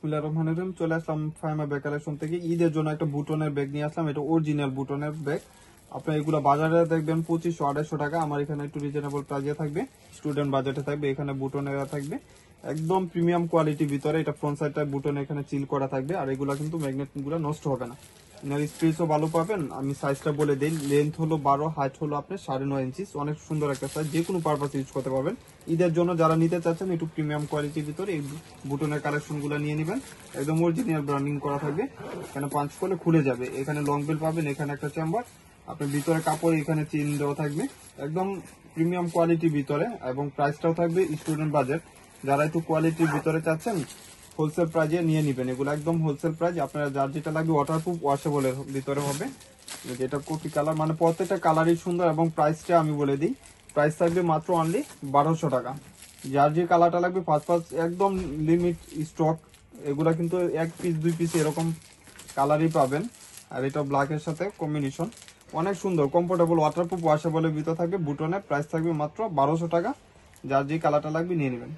বিসমিল্লাহির রহমানির রহিম। চলে আসলাম ফাইমা ব্যাগ কালেকশন থেকে। ঈদের জন্য একটা বুটনের ব্যাগ নিয়ে আসলাম। এটা অরিজিনাল বুটনের ব্যাগ। আপনার এগুলো বাজারে দেখবেন 2500-2800 টাকা। আমার এখানে একটু রিজনেবল প্রাইসে থাকবে, স্টুডেন্ট বাজেটে থাকবে। এখানে বুটনেরা থাকবে একদম প্রিমিয়াম কোয়ালিটির ভিতরে। এটা ফ্রন্ট সাইডটা বুটন এখানে চিল করা থাকবে, আর এগুলা কিন্তু ম্যাগনেট গুলো নষ্ট হবে না। স্পেসও ভালো পাবেন। আমি সাইজটা বলে দিই, লেন্থ হলো 12, হাইট হলো আপনার 9.5 ইঞ্চি। অনেক সুন্দর একটা সাইজ, যে কোনো পারপাস ইউজ করতে পারবেন। ঈদের জন্য যারা নিতে চাচ্ছেন একটু প্রিমিয়াম কোয়ালিটির ভিতরে এই বুটনের কালেকশন গুলো নিয়ে নেবেন। একদম অরিজিনাল ব্র্যান্ডিং করা থাকবে। এখানে পাঁচ করলে খুলে যাবে। এখানে লং বেল পাবেন, এখানে একটা চেম্বার, আপনার ভিতরে কাপড় এখানে চেইন দেওয়া থাকবে। একদম প্রিমিয়াম কোয়ালিটির ভিতরে, এবং প্রাইসটাও থাকবে স্টুডেন্ট বাজেট। যারা একটু কোয়ালিটির ভিতরে চাচ্ছেন হোলসেল প্রাইজে নিয়ে নিবেন। এগুলো একদম হোলসেল প্রাইস। আপনারা যার যেটা লাগবে ওয়াটারপ্রুফ ওয়াশেবলের ভিতরে হবে। যেটা কপি কালার, মানে প্রত্যেকটা কালারই সুন্দর। এবং প্রাইসটা আমি বলে দিই, প্রাইস থাকবে মাত্র অনলি 1200 টাকা। যার যে কালারটা লাগবে ফার্স্ট ফার্স্ট একদম লিমিট স্টক। এগুলা কিন্তু 1 পিস 2 পিস এরকম কালারই পাবেন। আর এটা ব্ল্যাকের সাথে কম্বিনেশন, অনেক সুন্দর কমফোর্টেবল ওয়াটারপ্রুফ ওয়াশেবলের ভিতরে থাকবে। বুটনের প্রাইস থাকবে মাত্র 1200 টাকা। যার যে কালারটা লাগবে নিয়ে নেবেন।